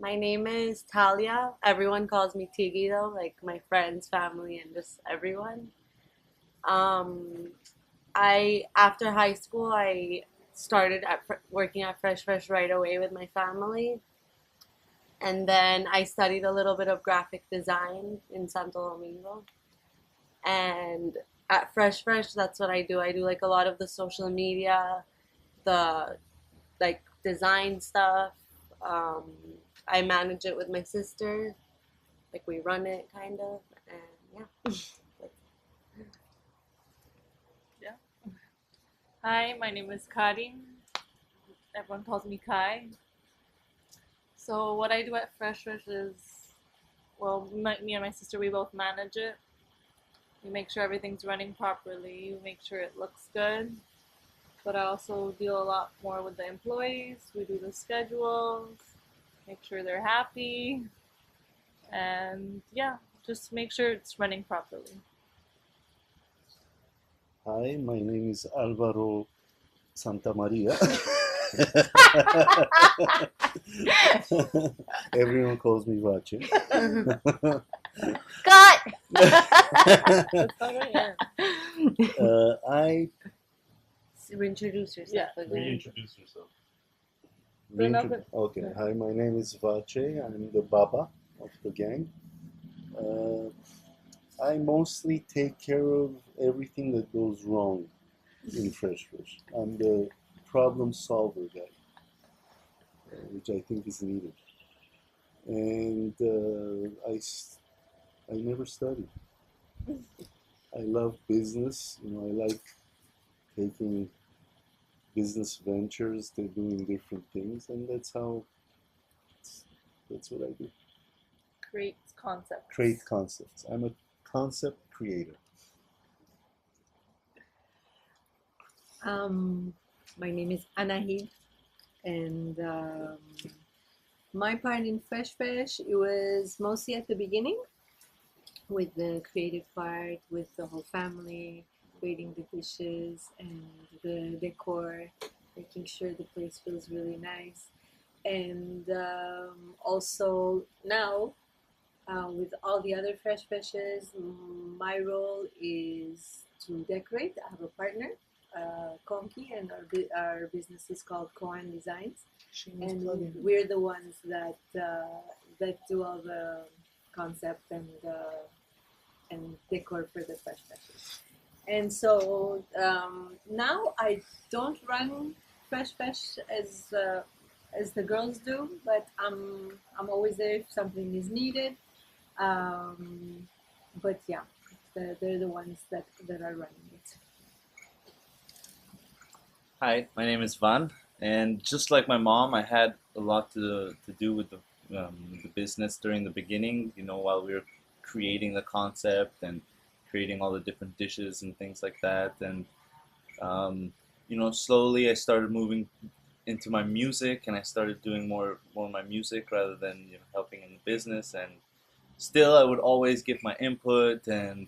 My name is Talia. Everyone calls me Tiggy though, like my friends, family, and just everyone. Um, I after high school, I started working at Fresh Fresh right away with my family, and then I studied a little bit of graphic design in Santo Domingo. And at Fresh Fresh, that's what I do. I do like a lot of the social media, the like design stuff. Um, I manage it with my sister. Like we run it kind of, and yeah. Yeah. Hi, my name is Karin. Everyone calls me Kai. So what I do at Fresh Fresh is, well, me and my sister, we both manage it. We make sure everything's running properly. We make sure it looks good. But I also deal a lot more with the employees. We do the schedules, make sure they're happy, and yeah, just make sure it's running properly. Hi, my name is Alvaro Santa Maria. Everyone calls me Vache. Cut! That's not right, yeah. I Reintroduce yourself Yeah. again. Reintroduce yourself. Okay. Hi, my name is Vache. I'm the Baba of the gang. I mostly take care of everything that goes wrong in Fresh Fish. I'm the problem solver guy, which I think is needed. And I never studied. I love business. I like taking business ventures. They're doing different things, and that's what I do. Create concepts. Create concepts. I'm a concept creator. My name is Anahid, and my part in Fresh Fresh, it was mostly at the beginning with the creative part, with the whole family, creating the dishes and the decor, making sure the place feels really nice. And also now, with all the other Fresh Freshes, my role is to decorate. I have a partner, Konki, and our business is called Koan Designs. And we're the ones that do all the concept and decor for the Fresh Freshes. And so now I don't run Fresh Fresh as the girls do, but I'm always there if something is needed. But yeah, they're the ones that are running it. Hi, my name is Van, and just like my mom, I had a lot to do with the business during the beginning. While we were creating the concept and creating all the different dishes and things like that, and slowly I started moving into my music, and I started doing more of my music rather than helping in the business. And still, I would always give my input and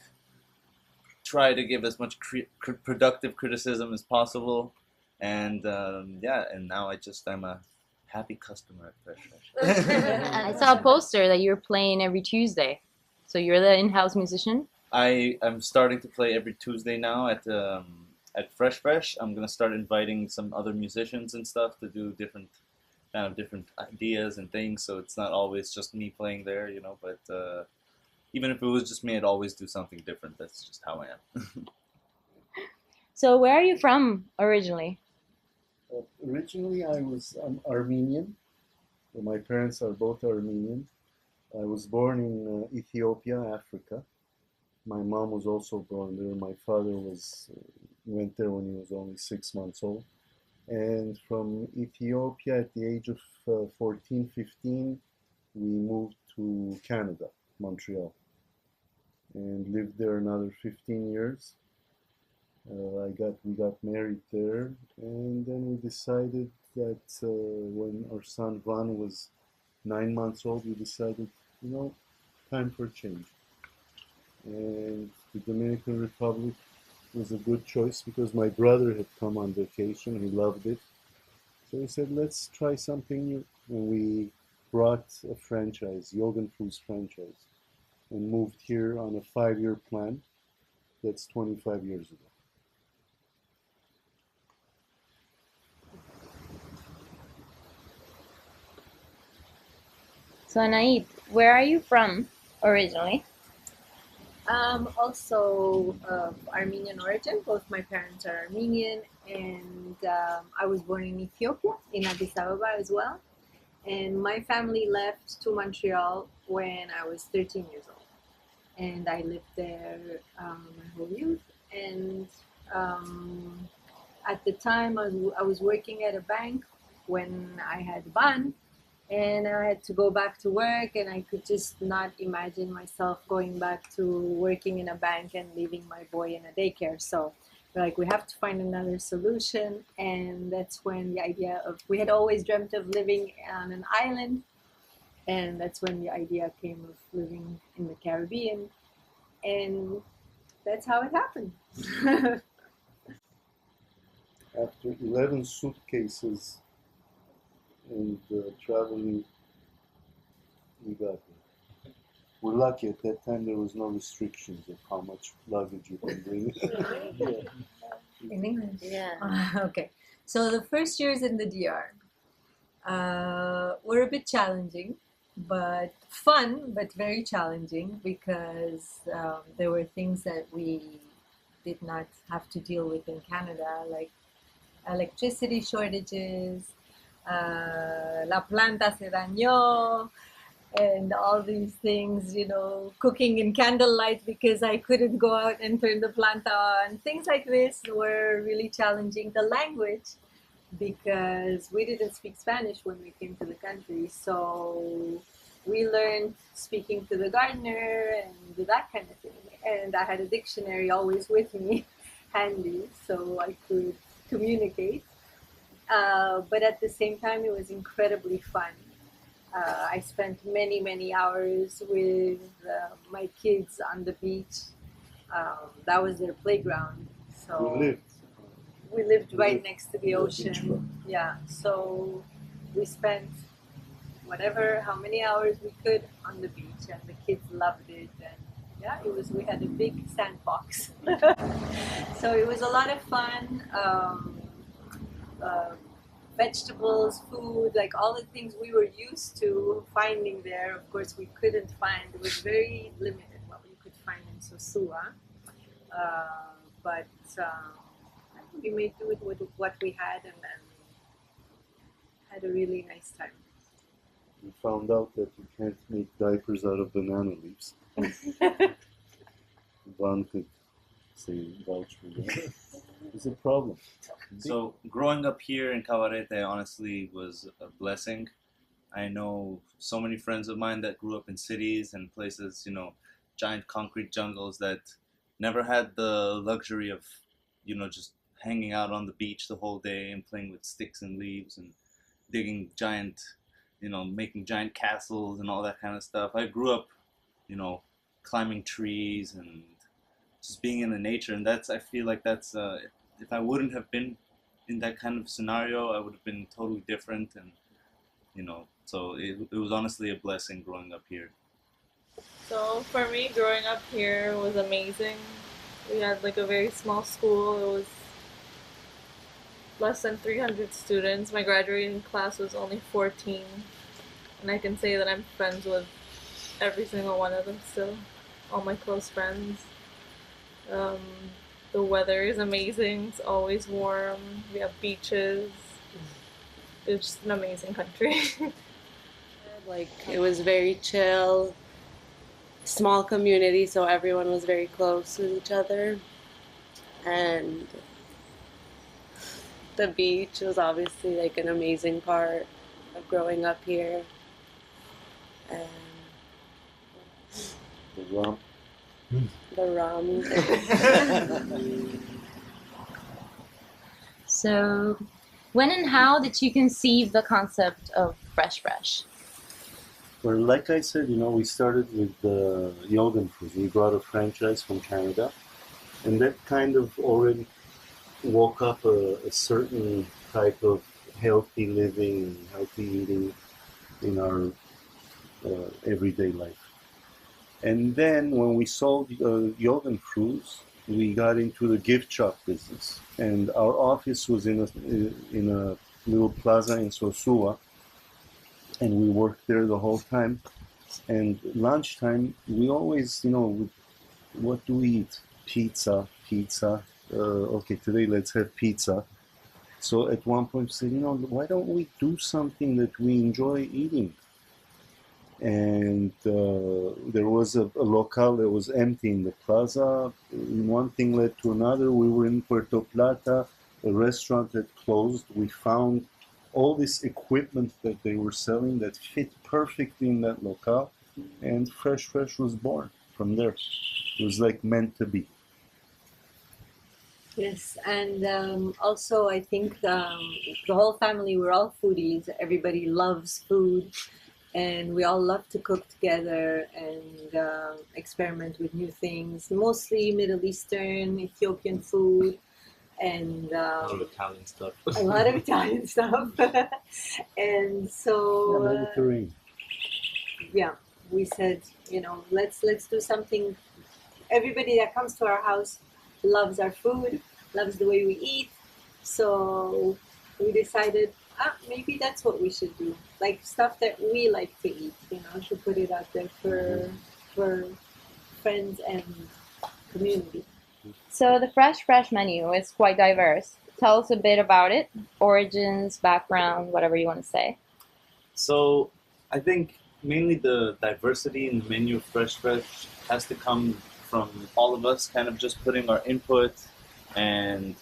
try to give as much productive criticism as possible. And and now I'm a happy customer at Fresh Fresh. I saw a poster that you're playing every Tuesday. So you're the in-house musician? I'm starting to play every Tuesday now at Fresh Fresh. I'm gonna start inviting some other musicians and stuff to do different ideas and things. So it's not always just me playing there, But even if it was just me, I'd always do something different. That's just how I am. So where are you from originally? Originally, I'm Armenian. My parents are both Armenian. I was born in Ethiopia, Africa. My mom was also born there. My father went there when he was only 6 months old. And from Ethiopia at the age of 14, 15, we moved to Canada, Montreal, and lived there another 15 years. We got married there, and then we decided that when our son Van was 9 months old, we decided, time for a change. And the Dominican Republic was a good choice because my brother had come on vacation. He loved it. So we said, let's try something new. And we brought a franchise, Yogan Foods franchise, and moved here on a 5-year plan. That's 25 years ago. So Anaid, where are you from originally? Also of Armenian origin. Both my parents are Armenian, and I was born in Ethiopia, in Addis Ababa as well. And my family left to Montreal when I was 13 years old. And I lived there my whole youth. And at the time, I was working at a bank when I had Ban, and I had to go back to work, and I could just not imagine myself going back to working in a bank and leaving my boy in a daycare. So we're like, we have to find another solution, and that's when the idea of, we had always dreamt of living on an island, and that's when the idea came of living in the Caribbean, and that's how it happened. After 11 suitcases and traveling, we got there. We're lucky at that time there was no restrictions of how much luggage you can bring. In England? Yeah. Okay. So the first years in the DR were a bit challenging, but fun, but very challenging because there were things that we did not have to deal with in Canada, like electricity shortages, la planta se dañó, and all these things, you know, cooking in candlelight because I couldn't go out and turn the plant on. Things like this were really challenging. The language, because we didn't speak Spanish when we came to the country, so we learned speaking to the gardener and that kind of thing. And I had a dictionary always with me, handy, so I could communicate. But at the same time, it was incredibly fun. I spent many, many hours with my kids on the beach. That was their playground. So we lived right next to the ocean. Yeah, so we spent how many hours we could on the beach, and the kids loved it. And yeah, we had a big sandbox. So it was a lot of fun. Vegetables, food, like all the things we were used to finding there, of course, we couldn't find. It was very limited what we could find in Sosua. But we made do with what we had, and then had a really nice time. We found out that you can't make diapers out of banana leaves. One could say vouch for that. It's a problem. So growing up here in Cabarete honestly was a blessing. I know so many friends of mine that grew up in cities and places, you know, giant concrete jungles that never had the luxury of, you know, just hanging out on the beach the whole day and playing with sticks and leaves and digging giant, you know, making giant castles and all that kind of stuff. I grew up, you know, climbing trees and just being in the nature, and I feel like that's if I wouldn't have been in that kind of scenario, I would have been totally different, and you know, so it was honestly a blessing growing up here. So for me, growing up here was amazing. We had like a very small school. It was less than 300 students. My graduating class was only 14, and I can say that I'm friends with every single one of them still, all my close friends. The weather is amazing. It's always warm. We have beaches. It's just an amazing country. Like, it was very chill, small community, so everyone was very close with each other. And the beach was obviously like an amazing part of growing up here. And The rum. the rum. So, when and how did you conceive the concept of Fresh Fresh? Well, like I said, you know, we started with the Yogan Foods. We brought a franchise from Canada, and that kind of already woke up a certain type of healthy living and healthy eating in our everyday life. And then when we sold Jodenfrues, we got into the gift shop business. And our office was in a little plaza in Sosua, and we worked there the whole time. And lunchtime, we always, what do we eat? Pizza. Okay, today let's have pizza. So at one point we said, why don't we do something that we enjoy eating? And there was a locale that was empty in the plaza. One thing led to another. We were in Puerto Plata, a restaurant had closed. We found all this equipment that they were selling that fit perfectly in that locale, and Fresh was born from there. It was like meant to be. Yes, and also I think the whole family, we're all foodies. Everybody loves food, and we all love to cook together and experiment with new things. Mostly Middle Eastern, Ethiopian food, and A lot of Italian stuff. a lot of Italian stuff. And so Mediterranean. yeah, we said, let's do something. Everybody that comes to our house loves our food, loves the way we eat. So we decided, maybe that's what we should do. Like stuff that we like to eat, to put it out there for friends and community. So the fresh menu is quite diverse. Tell us a bit about it, origins, background, whatever you want to say. So I think mainly the diversity in the menu of Fresh has to come from all of us kind of just putting our input, and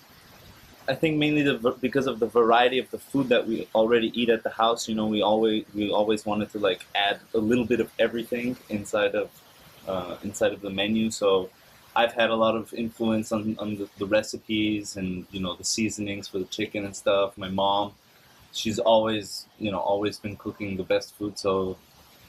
I think mainly because of the variety of the food that we already eat at the house. We always wanted to like add a little bit of everything inside of the menu. So I've had a lot of influence on the recipes and the seasonings for the chicken and stuff. My mom, she's always been cooking the best food, so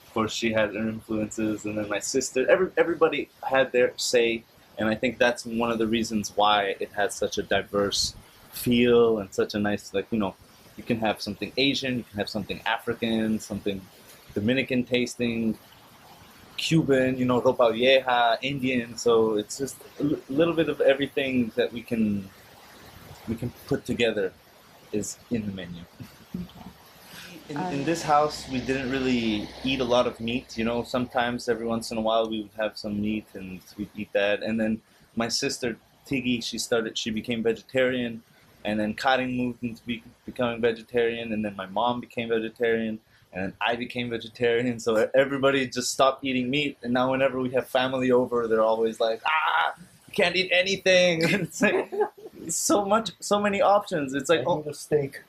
of course she had her influences. And then my sister, everybody had their say, and I think that's one of the reasons why it has such a diverse feel and such a nice, you can have something Asian, you can have something African, something Dominican tasting, Cuban, ropa vieja, Indian. So it's just a little bit of everything that we can put together is in the menu. In this house, we didn't really eat a lot of meat. Sometimes every once in a while we would have some meat and we'd eat that. And then my sister Tiggy, she became vegetarian, and then Karin moved into becoming vegetarian, and then my mom became vegetarian, and then I became vegetarian. So everybody just stopped eating meat, and now whenever we have family over, they're always like, you can't eat anything. And it's like so many options. It's like, I need a steak.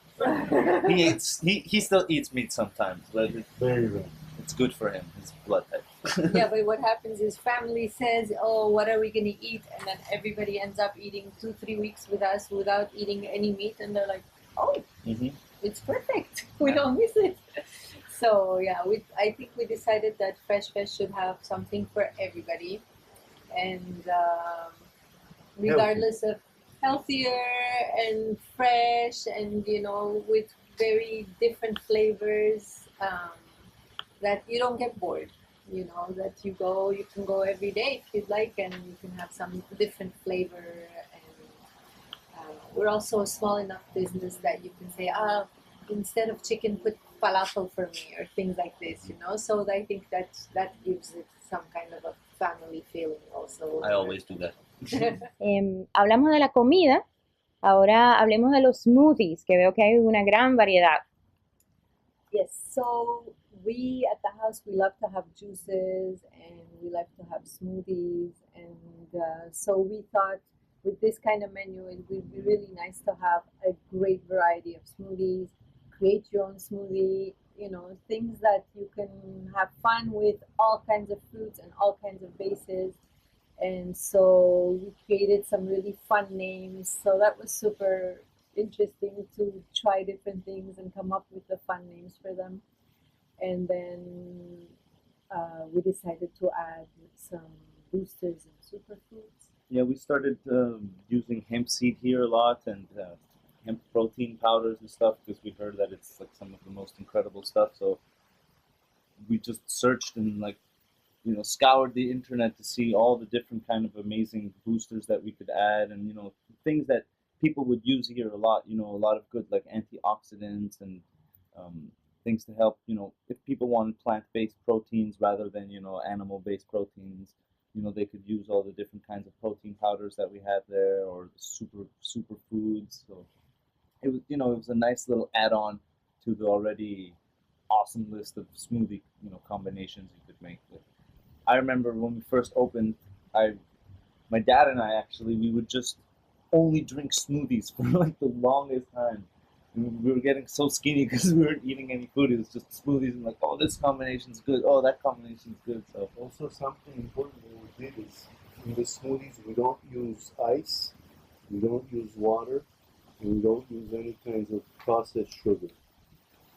he still eats meat sometimes, but Very rare. it's good for him, his blood type. Yeah, but what happens is family says, "Oh, what are we gonna eat?" And then everybody ends up eating 2-3 weeks with us without eating any meat, and they're like, "Oh, it's perfect. We don't miss it." So yeah, I think we decided that Fresh should have something for everybody, and regardless of healthier and fresh, and with very different flavors, that you don't get bored. That you can go every day if you'd like, and you can have some different flavor. And we're also a small enough business that you can say, instead of chicken, put falafel for me, or things like this. So I think that gives it some kind of a family feeling also. I always do that. Hablamos de la comida, ahora hablemos de los smoothies, que veo que hay una gran variedad. Yes, so we at the house, we love to have juices, and we like to have smoothies, and so we thought with this kind of menu it would be really nice to have a great variety of smoothies. Create your own smoothie, things that you can have fun with, all kinds of fruits and all kinds of bases. And so we created some really fun names, so that was super interesting to try different things and come up with the fun names for them. And then we decided to add some boosters and superfoods. Yeah, we started using hemp seed here a lot, and hemp protein powders and stuff, because we heard that it's like some of the most incredible stuff. So we just searched and like scoured the internet to see all the different kind of amazing boosters that we could add, and things that people would use here a lot. A lot of good like antioxidants and um, things to help. If people wanted plant-based proteins rather than animal-based proteins, they could use all the different kinds of protein powders that we had there, or the super foods. So it was a nice little add-on to the already awesome list of smoothie combinations you could make. I remember when we first opened, I my dad and I actually we would just only drink smoothies for like the longest time. We were getting so skinny because we weren't eating any food. It was just smoothies and like, oh, this combination's good. Oh, that combination's good. So Also, something important that we did is in the smoothies we don't use ice, we don't use water, and we don't use any kinds of processed sugar.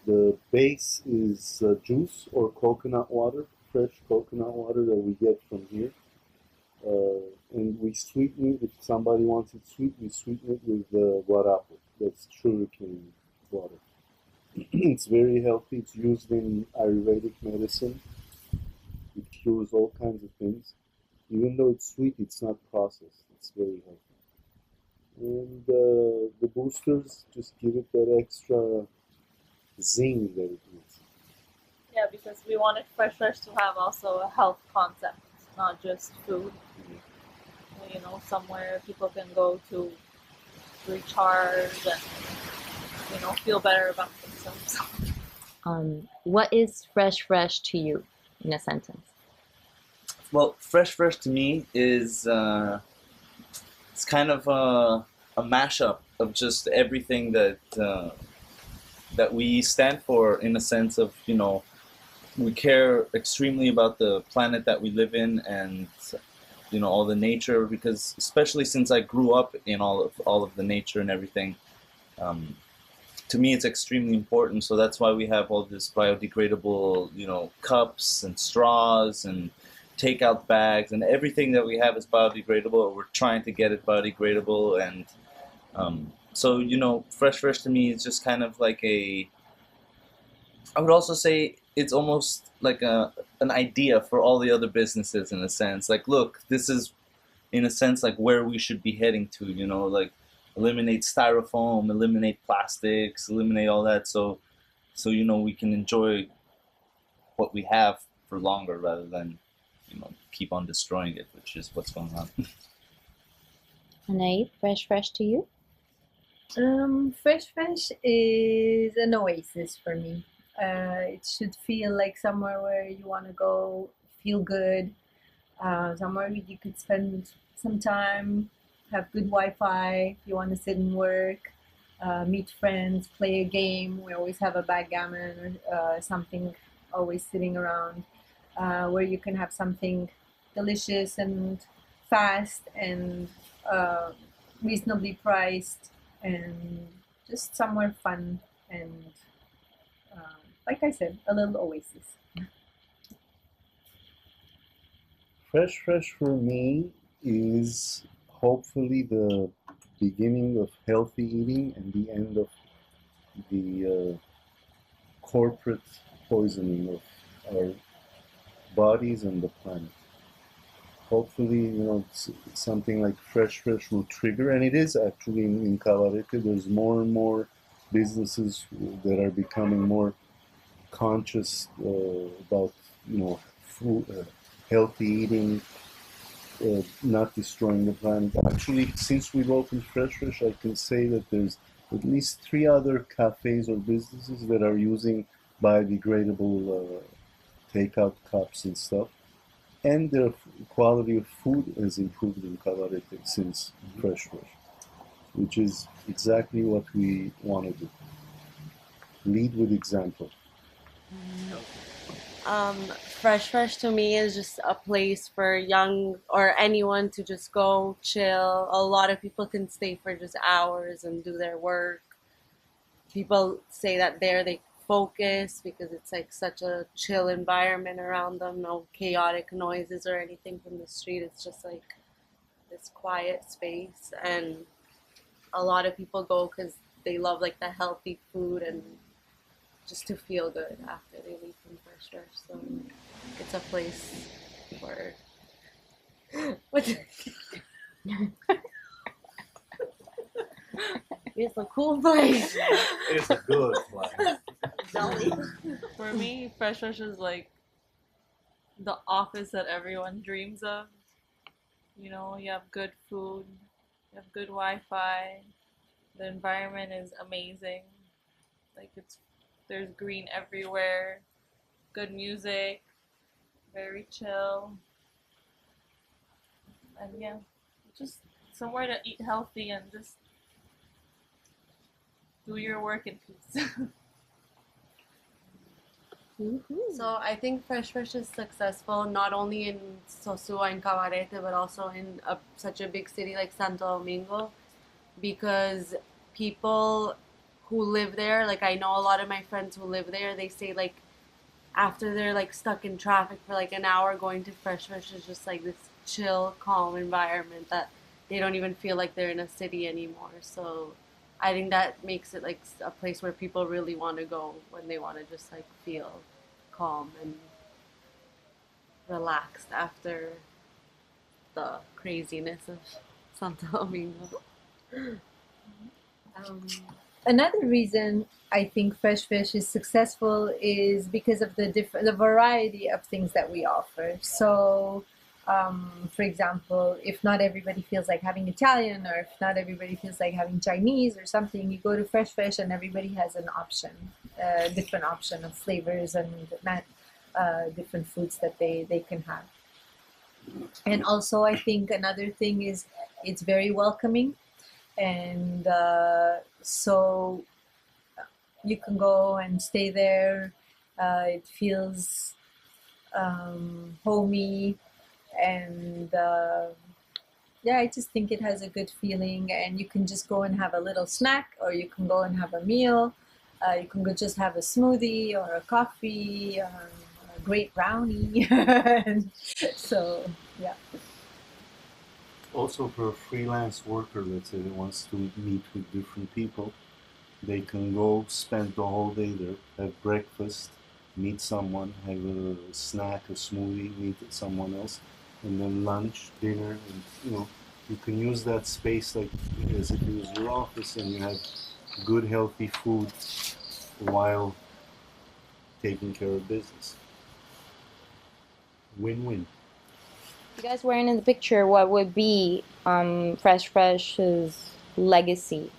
The base is juice or coconut water, fresh coconut water that we get from here. And we sweeten it. If somebody wants it sweet, we sweeten it with guarapo. That's sugarcane water. It's very healthy. It's used in Ayurvedic medicine. It cures all kinds of things. Even though it's sweet, it's not processed. It's very healthy. And the boosters just give it that extra zing that it needs. Yeah, because we wanted Fresh Fresh to have also a health concept, not just food. Somewhere people can go to recharge and feel better about themselves. What is fresh to you in a sentence? well, fresh to me is it's kind of a mashup of just everything that we stand for, in a sense of we care extremely about the planet that we live in, and all the nature, because especially since I grew up in all of the nature and everything, to me it's extremely important. So that's why we have all this biodegradable cups and straws and takeout bags, and everything that we have is biodegradable, or we're trying to get it biodegradable. And so fresh to me is just kind of like I would also say it's almost like an idea for all the other businesses, in a sense. Like, look, this is in a sense like where we should be heading to. Like eliminate styrofoam, eliminate plastics, eliminate all that. So we can enjoy what we have for longer rather than keep on destroying it, which is what's going on. Anaid, fresh to you? Fresh is an oasis for me. It should feel like somewhere where you want to go, feel good, somewhere where you could spend some time, have good Wi-Fi. If you want to sit and work, meet friends, play a game. We always have a backgammon or something always sitting around, where you can have something delicious and fast and reasonably priced, and just somewhere fun and like I said, a little oasis. Fresh for me is hopefully the beginning of healthy eating and the end of the corporate poisoning of our bodies and the planet. Hopefully, something like Fresh will trigger, and it is actually in Cabarete. There's more and more businesses that are becoming more conscious about food, healthy eating, not destroying the planet. Actually, since we've opened Fresh, I can say that there's at least 3 other cafes or businesses that are using biodegradable takeout cups and stuff. And the quality of food has improved in Cabarete since Fresh, which is exactly what we want to do. Lead with example. Fresh to me is just a place for young or anyone to just go chill. A lot of people can stay for just hours and do their work. People say that there they focus because it's like such a chill environment around them, no chaotic noises or anything from the street. It's just like this quiet space, and a lot of people go because they love like the healthy food and just to feel good after they leave from Fresh Fresh. So it's a place for what? It's a cool place. It's a good place. For me, Fresh Fresh is like the office that everyone dreams of. You know, you have good food, you have good Wi-Fi, the environment is amazing. Like there's green everywhere, good music, very chill, and yeah, just somewhere to eat healthy and just do your work in peace. So I think Fresh Fresh is successful not only in Sosua and Cabarete, but also in such a big city like Santo Domingo, because people who live there, like I know a lot of my friends who live there, they say like after they're like stuck in traffic for like an hour, going to Fresh Fresh is just like this chill, calm environment that they don't even feel like they're in a city anymore. So I think that makes it like a place where people really want to go when they want to just like feel calm and relaxed after the craziness of Santo Domingo. Um, Another reason I think Fresh Fish is successful is because of the variety of things that we offer. So, for example, if not everybody feels like having Italian, or if not everybody feels like having Chinese or something, you go to Fresh Fish and everybody has an option, a different option of flavors and different foods that they can have. And also, I think another thing is it's very welcoming, and so you can go and stay there. It feels homey, and yeah, I just think it has a good feeling, and you can just go and have a little snack, or you can go and have a meal. You can go just have a smoothie or a coffee, a great brownie. And so, yeah. Also, for a freelance worker, let's say, that wants to meet with different people, they can go spend the whole day there, have breakfast, meet someone, have a snack, a smoothie, meet someone else, and then lunch, dinner, and you can use that space like as if it was your office, and you have good, healthy food while taking care of business. Win-win. You guys weren't in the picture. What would be Fresh Fresh's legacy?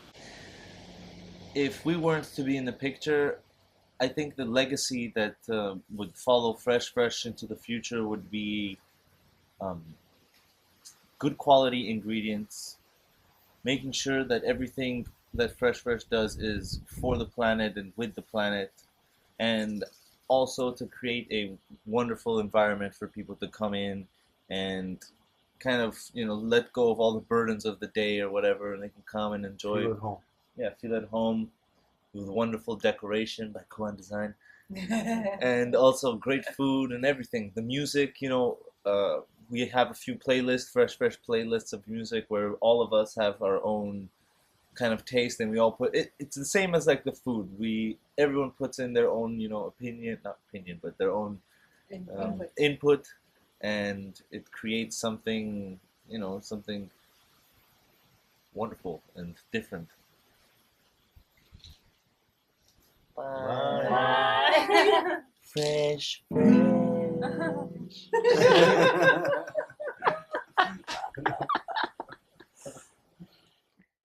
If we weren't to be in the picture, I think the legacy that would follow Fresh Fresh into the future would be good quality ingredients, making sure that everything that Fresh Fresh does is for the planet and with the planet, and also to create a wonderful environment for people to come in and kind of let go of all the burdens of the day or whatever, and they can come and enjoy. Feel at home. Yeah, feel at home with wonderful decoration by Kuan Design, and also great food and everything. The music, we have a few playlists, Fresh playlists of music where all of us have our own kind of taste, and we all put it. It's the same as like the food. Everyone puts in their own, not opinion, but their own input, and it creates something, something wonderful and different. Bye. Fresh.